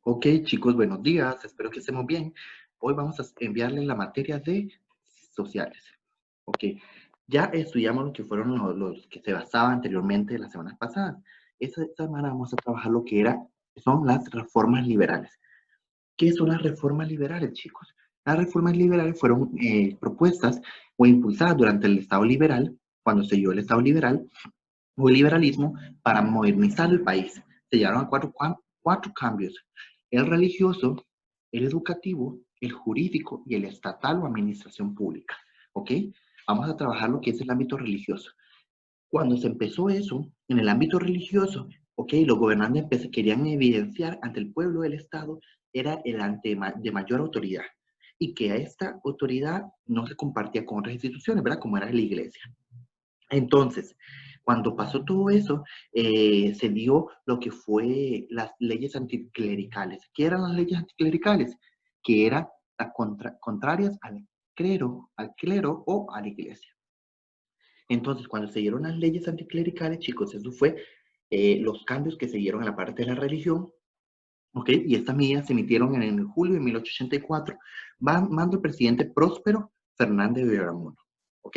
Ok, chicos, buenos días. Espero que estemos bien. Hoy vamos a enviarles la materia de sociales. Ok, ya estudiamos lo que fueron los que se basaba anteriormente las semanas pasadas. Esta semana vamos a trabajar lo que son las reformas liberales. ¿Qué son las reformas liberales, chicos? Las reformas liberales fueron propuestas o impulsadas durante el Estado liberal, cuando se dio el Estado liberal o el liberalismo, para modernizar el país. Se llevaron a cuatro cambios: el religioso, el educativo, el jurídico y el estatal o administración pública. ¿Ok? Vamos a trabajar lo que es el ámbito religioso. Cuando se empezó eso, en el ámbito religioso, ¿ok? Los gobernantes querían evidenciar ante el pueblo del Estado era el ante de mayor autoridad y que a esta autoridad no se compartía con otras instituciones, ¿verdad? Como era la iglesia. Entonces, cuando pasó todo eso, se dio lo que fue las leyes anticlericales. ¿Qué eran las leyes anticlericales? Que eran las contrarias al clero o a la iglesia. Entonces, cuando se dieron las leyes anticlericales, chicos, eso fue los cambios que se dieron en la parte de la religión, ¿ok? Y estas medidas se emitieron en el julio de 1884, mando el presidente Próspero Fernández de Veramundo, ¿ok?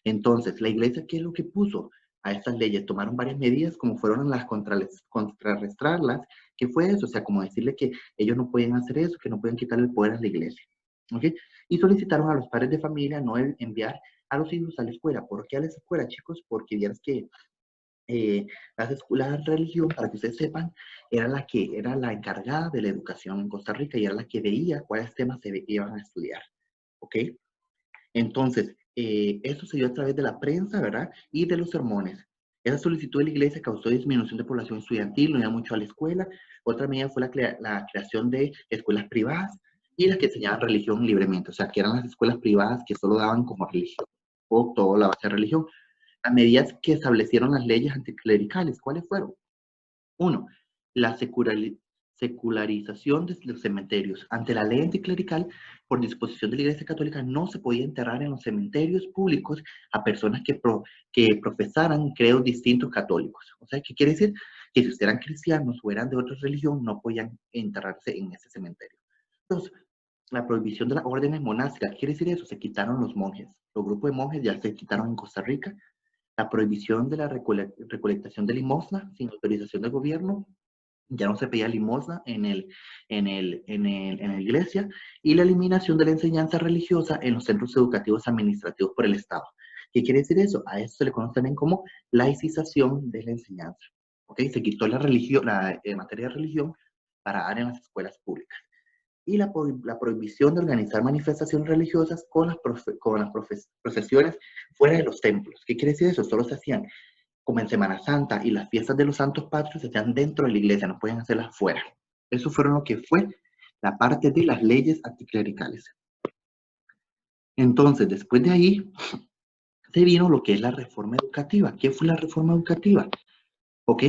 Entonces, la iglesia, ¿qué es lo que puso a estas leyes? Tomaron varias medidas, como fueron las contrarrestarlas, ¿qué fue eso? O sea, como decirle que ellos no pueden hacer eso, que no pueden quitarle el poder a la iglesia, ¿ok? Y solicitaron a los padres de familia no enviar a los hijos a la escuela. ¿Por qué a la escuela, chicos? Porque vieras que las escuelas de religión, para que ustedes sepan, era la que era la encargada de la educación en Costa Rica y era la que veía cuáles temas se iban a estudiar. ¿Ok? Entonces, eso se dio a través de la prensa, ¿verdad? Y de los sermones. Esa solicitud de la iglesia causó disminución de población estudiantil, no iba mucho a la escuela. Otra medida fue la creación de escuelas privadas y las que enseñaban religión libremente, o sea, que eran las escuelas privadas que solo daban como religión o toda la base de religión. A medidas que establecieron las leyes anticlericales, ¿cuáles fueron? Uno, la secularización de los cementerios. Ante la ley anticlerical, por disposición de la Iglesia Católica, no se podía enterrar en los cementerios públicos a personas que profesaran credos distintos católicos. O sea, ¿qué quiere decir? Que si ustedes eran cristianos o eran de otra religión, no podían enterrarse en ese cementerio. Dos, la prohibición de las órdenes monásticas. ¿Qué quiere decir eso? Se quitaron los monjes. Los grupos de monjes ya se quitaron en Costa Rica. La prohibición de la recolectación de limosna sin autorización del gobierno, ya no se pedía limosna en la iglesia, y la eliminación de la enseñanza religiosa en los centros educativos administrativos por el Estado. ¿Qué quiere decir eso? A eso se le conoce también como laicización de la enseñanza. ¿Ok? Se quitó la religión, la materia de religión para dar en las escuelas públicas. Y la prohibición de organizar manifestaciones religiosas con las procesiones fuera de los templos. ¿Qué quiere decir eso? Solo se hacían como en Semana Santa y las fiestas de los santos patrios se hacían dentro de la iglesia, no podían hacerlas fuera. Eso fueron lo que fue la parte de las leyes anticlericales. Entonces, después de ahí, se vino lo que es la reforma educativa. ¿Qué fue la reforma educativa? ¿Ok?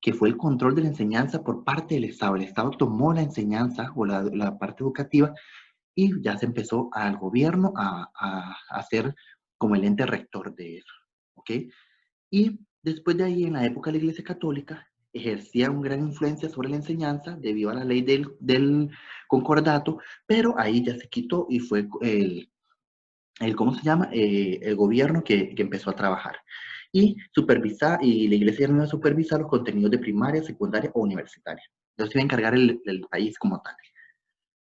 Que fue el control de la enseñanza por parte del Estado. El Estado tomó la enseñanza o la parte educativa y ya se empezó al gobierno a hacer como el ente rector de eso. ¿Ok? Y después de ahí, en la época de la Iglesia Católica, ejercía una gran influencia sobre la enseñanza debido a la ley del concordato, pero ahí ya se quitó y fue ¿cómo se llama? El gobierno que empezó a trabajar. Y y la iglesia ya no iba a supervisar los contenidos de primaria, secundaria o universitaria. Entonces iba a encargar el país como tal.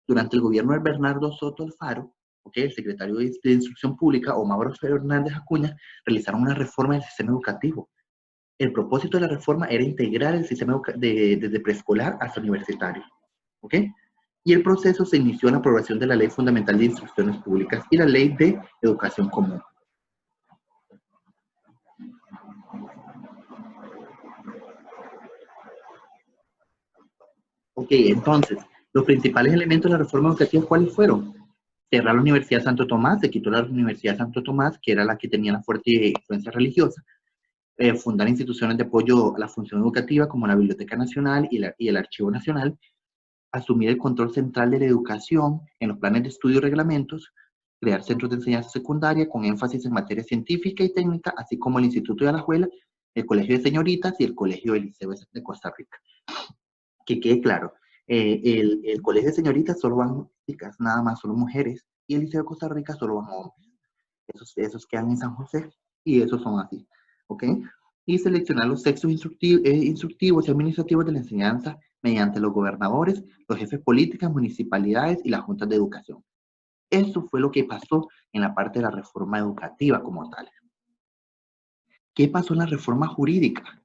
Durante el gobierno de Bernardo Soto Alfaro, okay, el secretario de Instrucción Pública, o Mauro Fernández Acuña, realizaron una reforma del sistema educativo. El propósito de la reforma era integrar el sistema desde preescolar hasta universitario. ¿Ok? Y el proceso se inició en la aprobación de la Ley Fundamental de Instrucciones Públicas y la Ley de Educación Común. Ok, entonces, los principales elementos de la reforma educativa, ¿cuáles fueron? Cerrar la Universidad de Santo Tomás, se quitó la Universidad de Santo Tomás, que era la que tenía la fuerte influencia religiosa. Fundar instituciones de apoyo a la función educativa como la Biblioteca Nacional y el Archivo Nacional. Asumir el control central de la educación en los planes de estudio y reglamentos. Crear centros de enseñanza secundaria con énfasis en materia científica y técnica, así como el Instituto de Alajuela, el Colegio de Señoritas y el Colegio de Liceos de Costa Rica. Que quede claro, El colegio de señoritas solo van chicas, nada más, solo mujeres, y el Liceo de Costa Rica solo van hombres. Esos quedan en San José, y esos son así, ¿ok? Y seleccionar los textos instructivos y administrativos de la enseñanza mediante los gobernadores, los jefes políticos, municipalidades y las juntas de educación. Eso fue lo que pasó en la parte de la reforma educativa como tal. ¿Qué pasó en la reforma jurídica?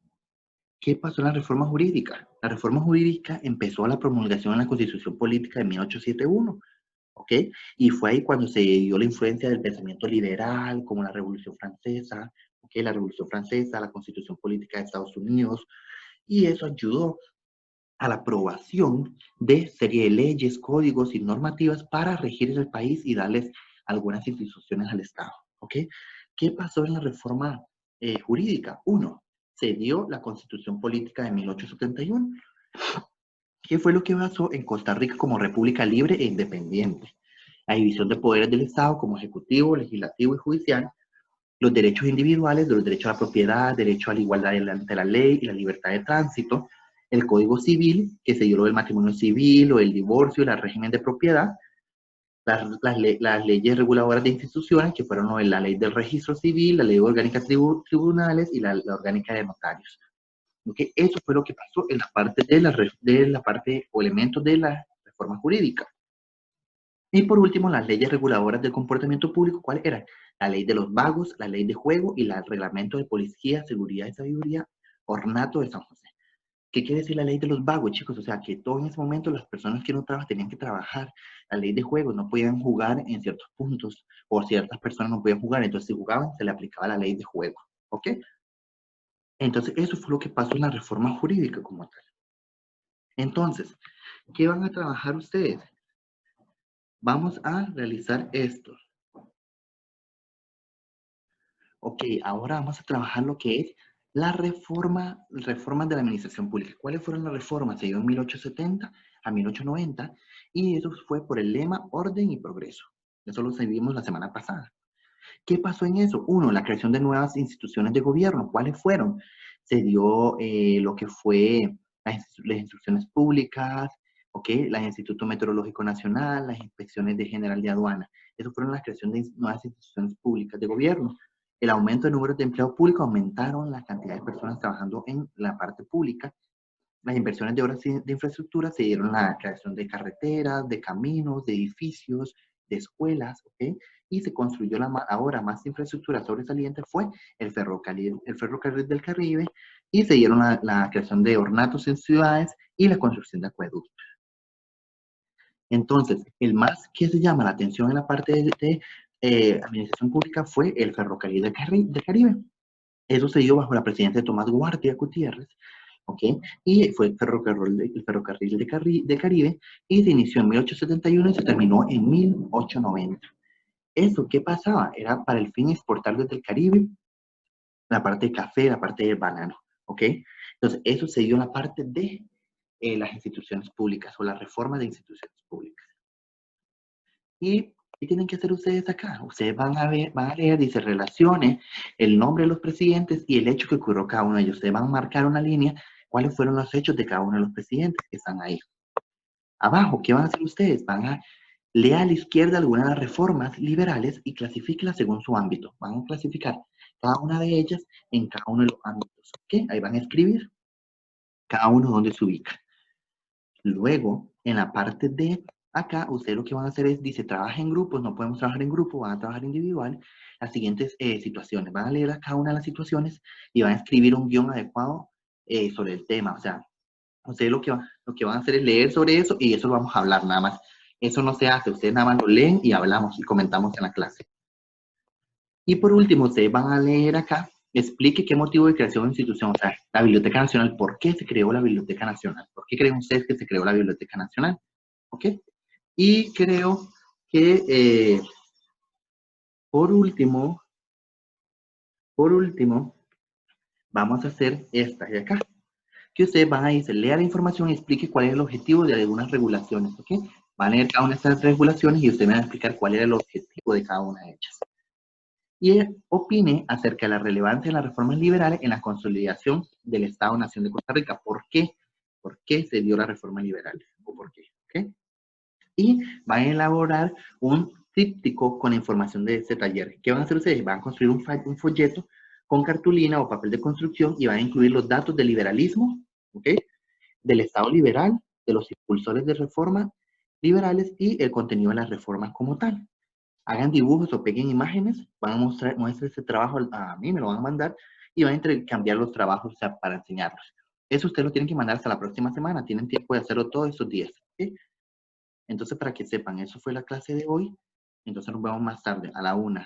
¿Qué pasó en la reforma jurídica? La reforma jurídica empezó a la promulgación de la Constitución Política de 1871, ¿ok? Y fue ahí cuando se dio la influencia del pensamiento liberal, como la Revolución Francesa, ¿ok? La Revolución Francesa, la Constitución Política de Estados Unidos, y eso ayudó a la aprobación de serie de leyes, códigos y normativas para regir el país y darles algunas instituciones al Estado, ¿ok? ¿Qué pasó en la reforma jurídica? Uno, se dio la Constitución Política de 1871. ¿Qué fue lo que pasó en Costa Rica como república libre e independiente? La división de poderes del Estado como ejecutivo, legislativo y judicial, los derechos individuales, los derechos a la propiedad, derecho a la igualdad delante de la ley y la libertad de tránsito, el Código Civil, que se dio lo del matrimonio civil o el divorcio y el régimen de propiedad, las leyes reguladoras de instituciones, que fueron la ley del registro civil, la ley orgánica de tribunales y la orgánica de notarios. ¿Okay? Eso fue lo que pasó en la parte de la parte o elementos de la reforma jurídica. Y por último, las leyes reguladoras del comportamiento público, ¿cuáles eran? La ley de los vagos, la ley de juego y el reglamento de policía, seguridad y sabiduría, ornato de San José. ¿Qué quiere decir la ley de los vagos, chicos? O sea, que todo en ese momento las personas que no trabajan tenían que trabajar. La ley de juego, no podían jugar en ciertos puntos, o ciertas personas no podían jugar, entonces si jugaban se le aplicaba la ley de juego, ¿ok? Entonces eso fue lo que pasó en la reforma jurídica como tal. Entonces, ¿qué van a trabajar ustedes? Vamos a realizar esto. Ok, ahora vamos a trabajar lo que es la reformas de la administración pública. ¿Cuáles fueron las reformas? Se dio en 1870 a 1890 y eso fue por el lema orden y progreso. Eso lo vimos la semana pasada. ¿Qué pasó en eso? Uno, la creación de nuevas instituciones de gobierno. ¿Cuáles fueron? Se dio lo que fue las instrucciones públicas, ¿okay? El Instituto Meteorológico Nacional, las inspecciones de general de aduana. Eso fueron la creación de nuevas instituciones públicas de gobierno. El aumento de números de empleo público aumentaron la cantidad de personas trabajando en la parte pública. Las inversiones de obras de infraestructura se dieron la creación de carreteras, de caminos, de edificios, de escuelas, ¿ok? Y se construyó ahora más infraestructura sobresaliente fue el ferrocarril del Caribe y se dieron la creación de ornatos en ciudades y la construcción de acueductos. Entonces, el más que se llama la atención en la parte de administración pública fue el ferrocarril del Caribe. Eso se dio bajo la presidencia de Tomás Guardia Gutiérrez, ¿ok? Y fue el ferrocarril de Caribe y se inició en 1871 y se terminó en 1890. ¿Eso qué pasaba? Era para el fin exportar desde el Caribe la parte de café, la parte de banano, ¿ok? Entonces, eso se dio en la parte de las instituciones públicas o la reforma de instituciones públicas. ¿Y qué tienen que hacer ustedes acá? Ustedes van a leer, dice, relacione el nombre de los presidentes y el hecho que ocurrió cada uno de ellos. Ustedes van a marcar una línea, cuáles fueron los hechos de cada uno de los presidentes que están ahí. Abajo, ¿qué van a hacer ustedes? Van a leer a la izquierda algunas de las reformas liberales y clasifíquelas según su ámbito. Van a clasificar cada una de ellas en cada uno de los ámbitos. ¿Ok? Ahí van a escribir cada uno donde se ubica. Luego, en la parte de acá, ustedes lo que van a hacer es, dice, trabaja en grupos, no podemos trabajar en grupo, van a trabajar individual. Las siguientes situaciones, van a leer a cada una de las situaciones y van a escribir un guión adecuado sobre el tema. O sea, ustedes lo que van a hacer es leer sobre eso y eso lo vamos a hablar nada más. Eso no se hace, ustedes nada más lo leen y hablamos y comentamos en la clase. Y por último, ustedes van a leer acá, explique qué motivo de creación de institución, o sea, la Biblioteca Nacional, ¿por qué se creó la Biblioteca Nacional? ¿Por qué creen ustedes que se creó la Biblioteca Nacional? ¿Ok? Y creo que, por último, vamos a hacer esta de acá, que ustedes van a decir, lea la información y explique cuál es el objetivo de algunas regulaciones, ¿ok? Van a leer cada una de estas regulaciones y ustedes van a explicar cuál era el objetivo de cada una de ellas. Y opine acerca de la relevancia de las reformas liberales en la consolidación del Estado-Nación de Costa Rica. ¿Por qué? ¿Por qué se dio la reforma liberal? o por qué. ¿Ok? Y van a elaborar un tríptico con la información de este taller. ¿Qué van a hacer ustedes? Van a construir un folleto con cartulina o papel de construcción y van a incluir los datos del liberalismo, ¿ok? Del Estado liberal, de los impulsores de reforma liberales y el contenido de las reformas como tal. Hagan dibujos o peguen imágenes, van a muestren ese trabajo a mí, me lo van a mandar y van a intercambiar los trabajos, o sea, para enseñarlos. Eso ustedes lo tienen que mandar hasta la próxima semana, tienen tiempo de hacerlo todos estos días. ¿Ok? Entonces, para que sepan, eso fue la clase de hoy. Entonces nos vemos más tarde, a la 1.